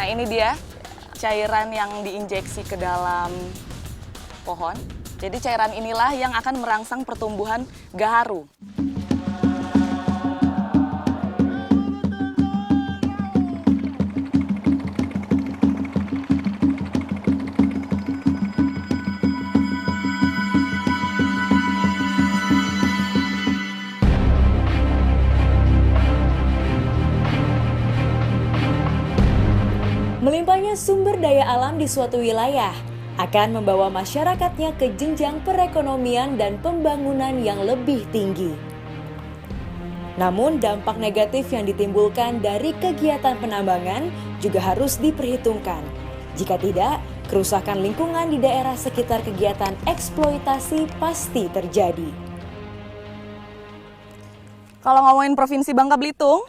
Nah, ini dia cairan yang diinjeksi ke dalam pohon. Jadi cairan inilah yang akan merangsang pertumbuhan gaharu. Melimpahnya sumber daya alam di suatu wilayah akan membawa masyarakatnya ke jenjang perekonomian dan pembangunan yang lebih tinggi. Namun dampak negatif yang ditimbulkan dari kegiatan penambangan juga harus diperhitungkan. Jika tidak, kerusakan lingkungan di daerah sekitar kegiatan eksploitasi pasti terjadi. Kalau ngomongin Provinsi Bangka Belitung,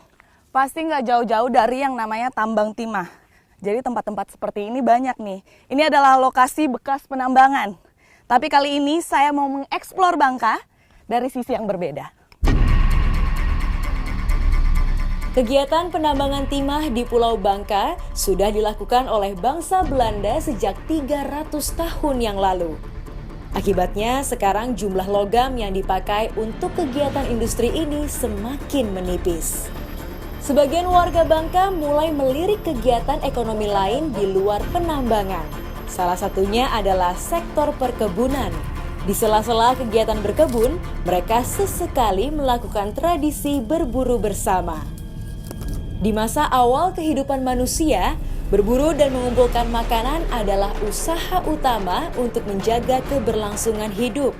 pasti nggak jauh-jauh dari yang namanya tambang timah. Jadi tempat-tempat seperti ini banyak nih. Ini adalah lokasi bekas penambangan. Tapi kali ini saya mau mengeksplor Bangka dari sisi yang berbeda. Kegiatan penambangan timah di Pulau Bangka sudah dilakukan oleh bangsa Belanda sejak 300 tahun yang lalu. Akibatnya sekarang jumlah logam yang dipakai untuk kegiatan industri ini semakin menipis. Sebagian warga Bangka mulai melirik kegiatan ekonomi lain di luar penambangan. Salah satunya adalah sektor perkebunan. Di sela-sela kegiatan berkebun, mereka sesekali melakukan tradisi berburu bersama. Di masa awal kehidupan manusia, berburu dan mengumpulkan makanan adalah usaha utama untuk menjaga keberlangsungan hidup.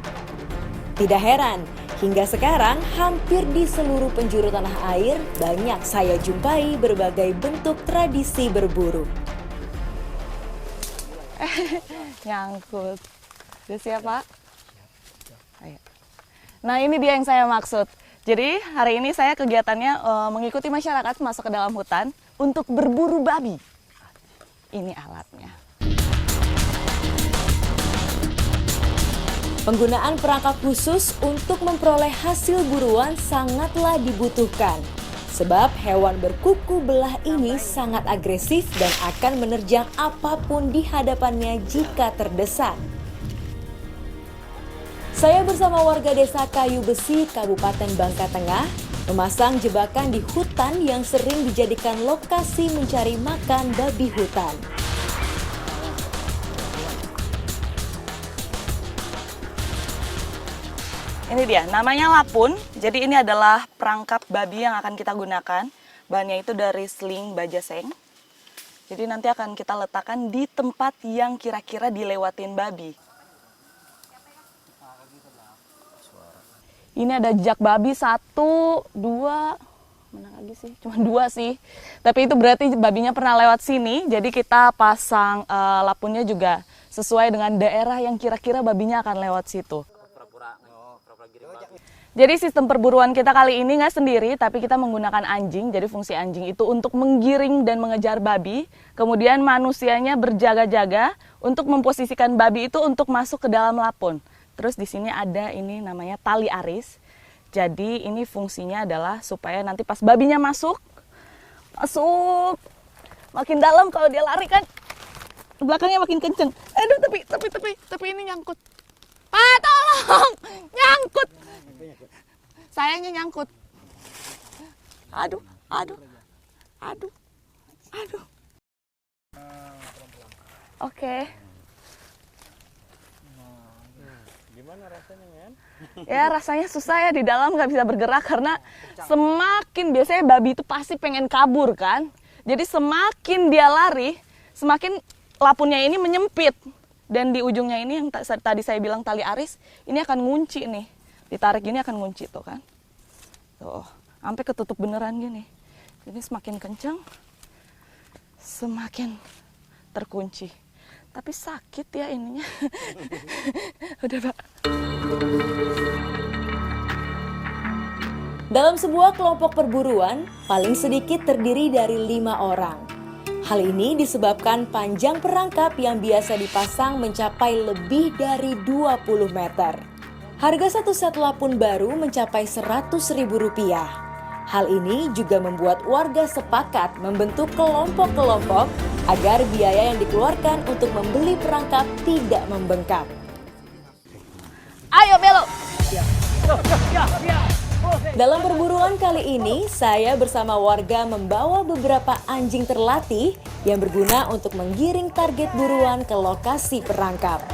Tidak heran, hingga sekarang hampir di seluruh penjuru tanah air banyak saya jumpai berbagai bentuk tradisi berburu. Nyangkut. Udah siap, Pak? Ayo. Nah, ini dia yang saya maksud. Jadi hari ini saya kegiatannya mengikuti masyarakat masuk ke dalam hutan untuk berburu babi. Ini alatnya. Penggunaan perangkap khusus untuk memperoleh hasil buruan sangatlah dibutuhkan. Sebab hewan berkuku belah ini sangat agresif dan akan menerjang apapun di hadapannya jika terdesak. Saya bersama warga desa Kayu Besi, Kabupaten Bangka Tengah, memasang jebakan di hutan yang sering dijadikan lokasi mencari makan babi hutan. Ini dia, namanya lapun. Jadi ini adalah perangkap babi yang akan kita gunakan. Bahannya itu dari seling bajaseng. Jadi nanti akan kita letakkan di tempat yang kira-kira dilewatin babi. Ini ada jejak babi 1, 2, mana lagi sih? Cuma 2 sih. Tapi itu berarti babinya pernah lewat sini. Jadi kita pasang lapunnya juga sesuai dengan daerah yang kira-kira babinya akan lewat situ. Jadi sistem perburuan kita kali ini nggak sendiri, tapi kita menggunakan anjing. Jadi fungsi anjing itu untuk menggiring dan mengejar babi. Kemudian manusianya berjaga-jaga untuk memposisikan babi itu untuk masuk ke dalam lapun. Terus di sini ada ini namanya tali aris. Jadi ini fungsinya adalah supaya nanti pas babinya masuk makin dalam, kalau dia lari kan belakangnya makin kenceng. Aduh, tapi ini nyangkut. Pak, tolong! Nyangkut! Sayangnya nyangkut. Aduh. Oke. Gimana rasanya, men? Ya rasanya susah ya, di dalam nggak bisa bergerak karena semakin biasanya babi itu pasti pengen kabur kan. Jadi semakin dia lari, semakin lapunnya ini menyempit. Dan di ujungnya ini yang tadi saya bilang tali aris, ini akan ngunci nih. Ditarik gini akan ngunci tuh kan. Tuh, sampai ketutup beneran gini. Jadi semakin kencang, semakin terkunci. Tapi sakit ya ininya. Udah, Pak. Dalam sebuah kelompok perburuan, paling sedikit terdiri dari 5 orang. Hal ini disebabkan panjang perangkap yang biasa dipasang mencapai lebih dari 20 meter. Harga satu set lapun baru mencapai Rp100.000. Hal ini juga membuat warga sepakat membentuk kelompok-kelompok agar biaya yang dikeluarkan untuk membeli perangkap tidak membengkak. Ayo belok. Dalam perburuan kali ini, saya bersama warga membawa beberapa anjing terlatih yang berguna untuk menggiring target buruan ke lokasi perangkap.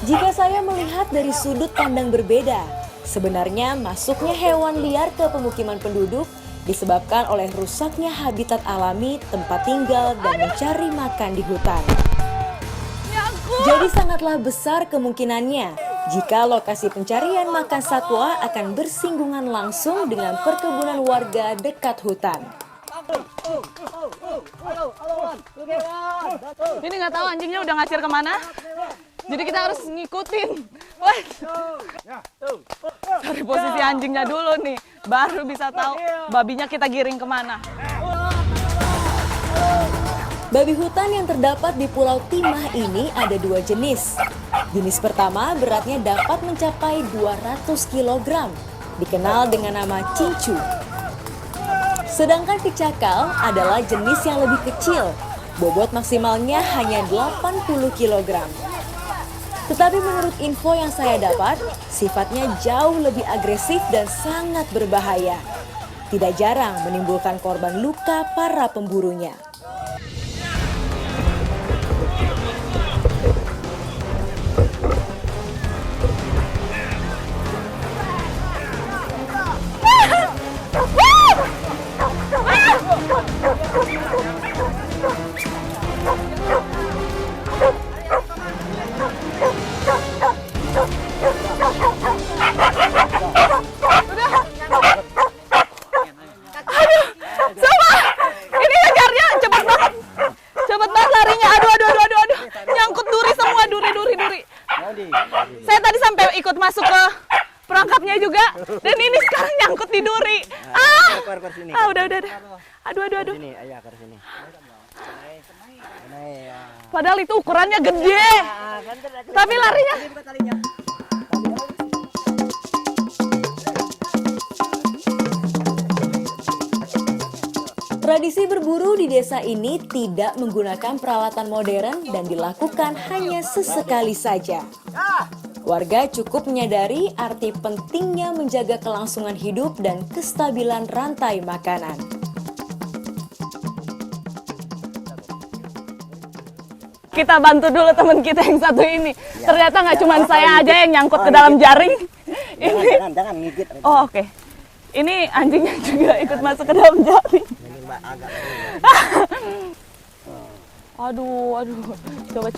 Jika saya melihat dari sudut pandang berbeda, sebenarnya masuknya hewan liar ke pemukiman penduduk disebabkan oleh rusaknya habitat alami tempat tinggal dan mencari makan di hutan. Jadi sangatlah besar kemungkinannya jika lokasi pencarian makan satwa akan bersinggungan langsung dengan perkebunan warga dekat hutan. Ini nggak tahu anjingnya udah ngacir kemana. Jadi kita harus ngikutin. Wah. Cari posisi anjingnya dulu nih, baru bisa tahu babinya kita giring kemana. Babi hutan yang terdapat di Pulau Timah ini ada dua jenis. Jenis pertama beratnya dapat mencapai 200 kg, dikenal dengan nama cincu. Sedangkan kecakal adalah jenis yang lebih kecil, bobot maksimalnya hanya 80 kg. Tetapi menurut info yang saya dapat, sifatnya jauh lebih agresif dan sangat berbahaya. Tidak jarang menimbulkan korban luka para pemburunya. Saya tadi sampai ikut masuk ke perangkapnya juga, dan ini sekarang nyangkut di duri. Udah. Aduh. Sini, ayah ke sini. Padahal itu ukurannya gede, tapi larinya. Tradisi berburu di desa ini tidak menggunakan peralatan modern dan dilakukan hanya sesekali saja. Warga cukup menyadari arti pentingnya menjaga kelangsungan hidup dan kestabilan rantai makanan. Kita bantu dulu teman kita yang satu ini. Ternyata nggak cuma saya aja yang nyangkut ke dalam jaring. Jangan ngigit. Oh, oke. Ini anjingnya juga ikut masuk ke dalam jaring. Aduh. Coba.